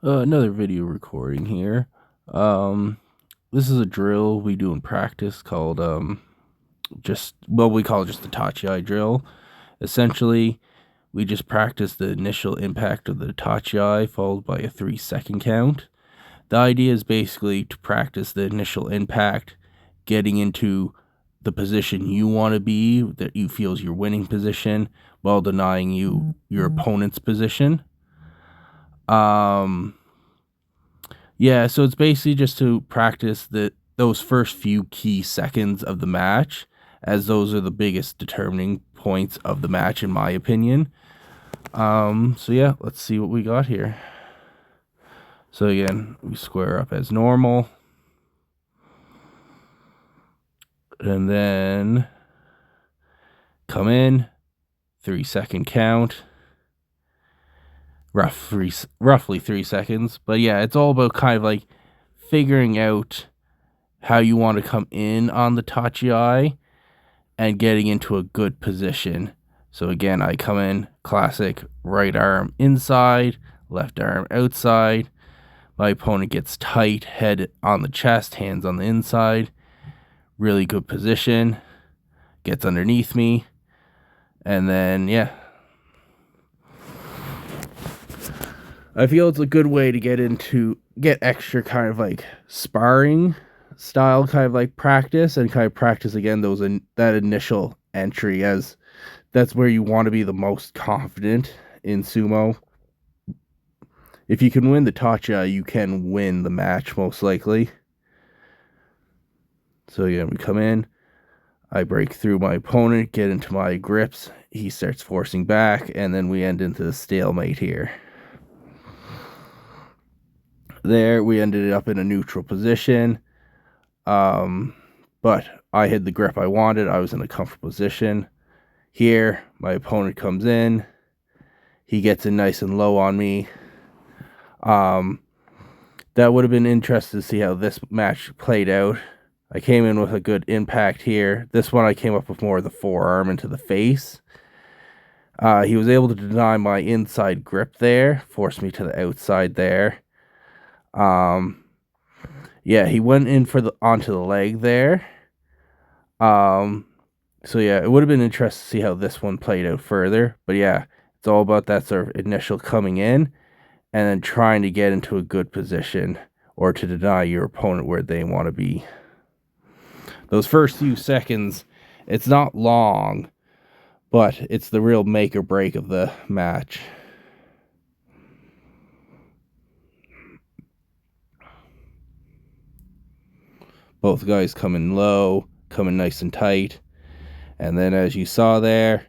Another video recording here. Um, this is a drill we do in practice called we call it just the tachiai drill. Essentially, we just practice the initial impact of the tachiai followed by a 3-second count. The idea is basically to practice the initial impact, getting into the position you want to be that you feel is your winning position while denying your opponent's position. Yeah, so it's basically just to practice those first few key seconds of the match, as those are the biggest determining points of the match, in my opinion. So yeah, let's see what we got here. So again, we square up as normal. And then come in, 3-second count. Roughly 3 seconds. But yeah, it's all about kind of like figuring out how you want to come in on the tachiai and getting into a good position. So again, I come in classic right arm inside, left arm outside. My opponent gets tight, head on the chest, hands on the inside. Really good position. Gets underneath me. And then, yeah. I feel it's a good way to get extra kind of like sparring style kind of like practice, and kind of practice again that initial entry, as that's where you want to be the most confident in sumo. If you can win the tachiai, you can win the match most likely. So again, we come in, I break through my opponent, get into my grips, he starts forcing back, and then we end into the stalemate here. There, we ended up in a neutral position. But I had the grip I wanted. I was in a comfortable position. Here, my opponent comes in. He gets in nice and low on me. That would have been interesting to see how this match played out. I came in with a good impact here. This one I came up with more of the forearm into the face. He was able to deny my inside grip there, force me to the outside there. Yeah, he went in onto the leg there. So yeah, it would have been interesting to see how this one played out further. But yeah, it's all about that sort of initial coming in and then trying to get into a good position or to deny your opponent where they want to be. Those first few seconds, it's not long, but it's the real make or break of the match. Both guys coming low, coming nice and tight. And then as you saw there,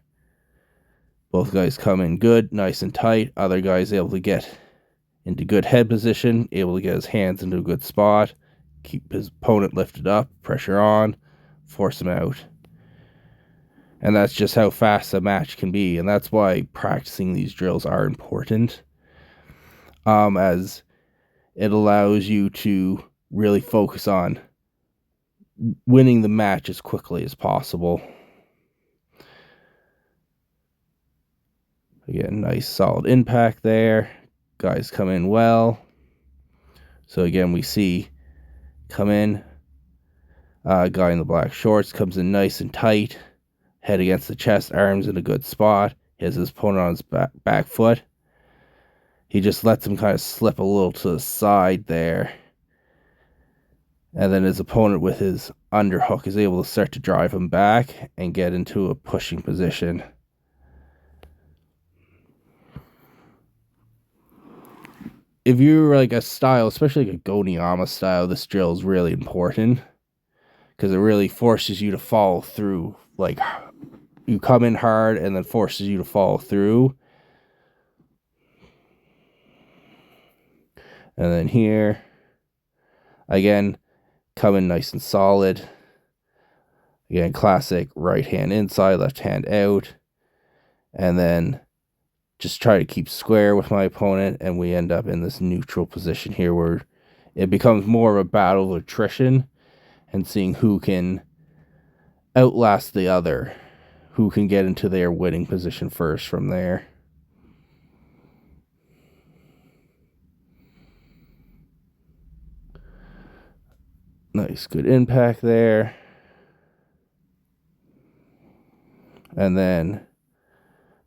both guys come in good, nice and tight. Other guy's able to get into good head position, able to get his hands into a good spot, keep his opponent lifted up, pressure on, force him out. And that's just how fast a match can be. And that's why practicing these drills are important, as it allows you to really focus on winning the match as quickly as possible. Again, nice solid impact there. Guys come in well. So again, we see come in. Guy in the black shorts comes in nice and tight. Head against the chest, arms in a good spot. He has his opponent on his back foot. He just lets him kind of slip a little to the side there. And then his opponent with his underhook is able to start to drive him back and get into a pushing position. If you're like a style, especially like a Goniyama style, this drill is really important because it really forces you to follow through. Like, you come in hard and then forces you to follow through. And then here, again, come in nice and solid. Again, classic right hand inside, left hand out. And then just try to keep square with my opponent, and we end up in this neutral position here where it becomes more of a battle of attrition and seeing who can outlast the other, who can get into their winning position first from there. Nice, good impact there. And then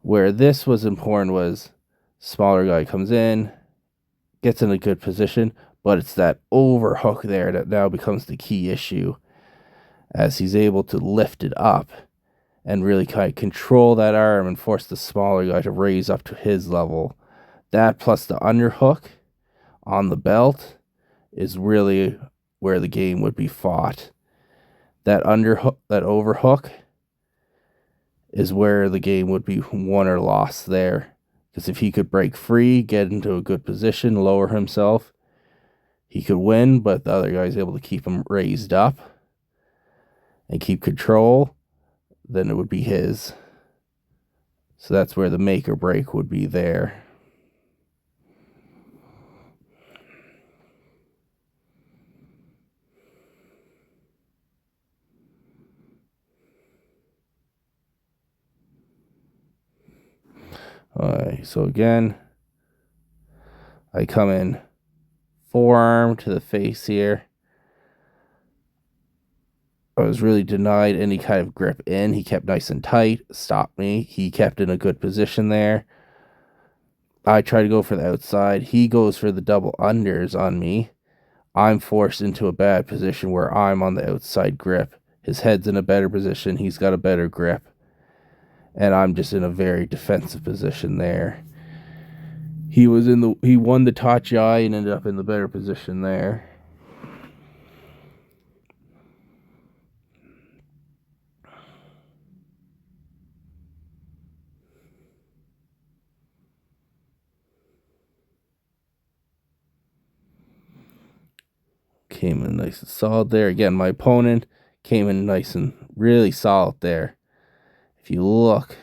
where this was important was smaller guy comes in, gets in a good position, but it's that overhook there that now becomes the key issue, as he's able to lift it up and really kind of control that arm and force the smaller guy to raise up to his level. That plus the underhook on the belt is really where the game would be fought. That overhook is where the game would be won or lost there. Because if he could break free, get into a good position, lower himself, he could win, but the other guy's able to keep him raised up and keep control, then it would be his. So that's where the make or break would be there. Alright, so again, I come in forearm to the face here. I was really denied any kind of grip in. He kept nice and tight, stopped me. He kept in a good position there. I try to go for the outside. He goes for the double unders on me. I'm forced into a bad position where I'm on the outside grip. His head's in a better position. He's got a better grip. And I'm just in a very defensive position there. He won the tachiai and ended up in the better position there. Came in nice and solid there. Again, my opponent came in nice and really solid there. If you look,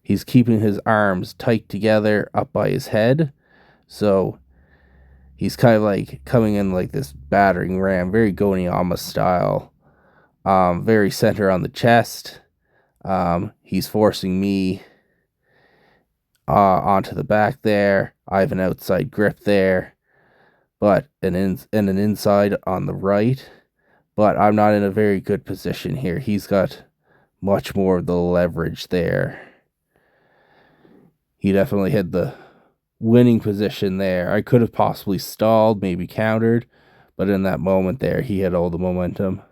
he's keeping his arms tight together up by his head. So he's kind of like coming in like this battering ram, very Goniyama style. Very center on the chest. He's forcing me onto the back there. I have an outside grip there, but an inside on the right. But I'm not in a very good position here. He's got much more of the leverage there. He definitely had the winning position there. I could have possibly stalled, maybe countered, but in that moment there, he had all the momentum.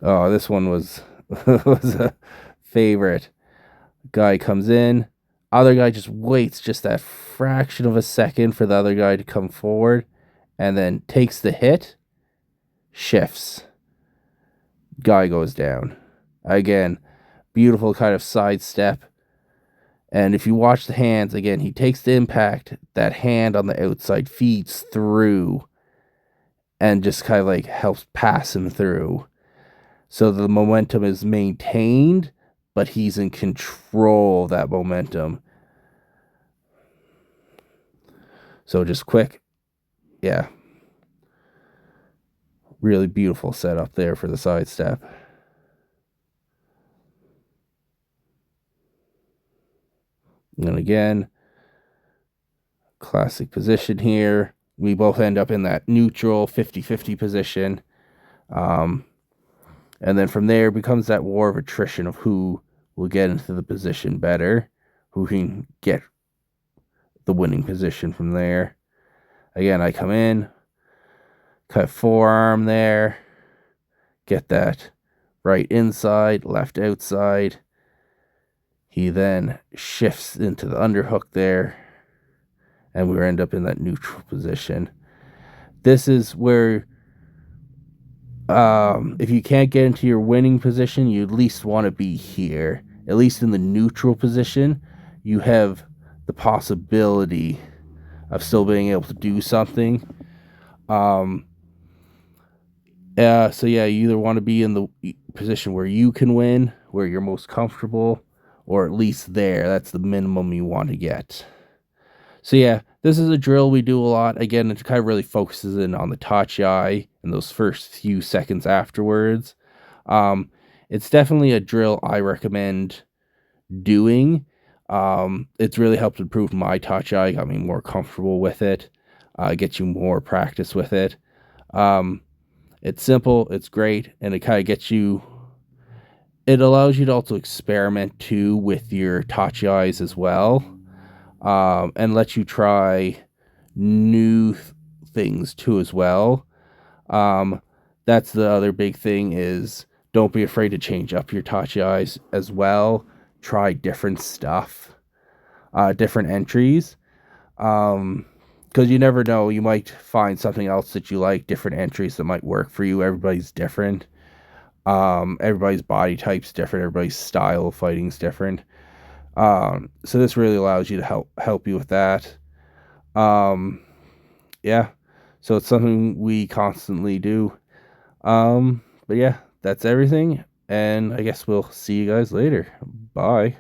Oh, this one was was a favorite. Guy comes in, other guy just waits just that fraction of a second for the other guy to come forward, and then takes the hit, shifts. Guy goes down. Again, beautiful kind of sidestep. And if you watch the hands, again, he takes the impact, that hand on the outside feeds through and just kind of like helps pass him through. So the momentum is maintained, but he's in control of that momentum. So just quick. Yeah. Really beautiful setup there for the sidestep. And again, classic position here. We both end up in that neutral 50-50 position. And then from there becomes that war of attrition of who will get into the position better, who can get the winning position from there. Again, I come in, cut forearm there, get that right inside, left outside. He then shifts into the underhook there, and we end up in that neutral position. This is where, if you can't get into your winning position, you at least want to be here. At least in the neutral position, you have the possibility of still being able to do something. So yeah, you either want to be in the position where you can win, where you're most comfortable, or at least there. That's the minimum you want to get. So yeah, this is a drill we do a lot. Again, it kind of really focuses in on the tachiai and those first few seconds afterwards. It's definitely a drill I recommend doing. It's really helped improve my tachiai, got me more comfortable with it, get you more practice with it. It's simple, it's great, and it kind of gets you. It allows you to also experiment too with your tachiais as well, and let you try new things too as well. Um, that's the other big thing is don't be afraid to change up your tachiais as well. Try different stuff, different entries. Because you never know, you might find something else that you like, different entries that might work for you. Everybody's different. Everybody's body type's different. Everybody's style of fighting's different. So this really allows you to help you with that. Um, yeah. So it's something we constantly do. But yeah, that's everything. And I guess we'll see you guys later. Bye.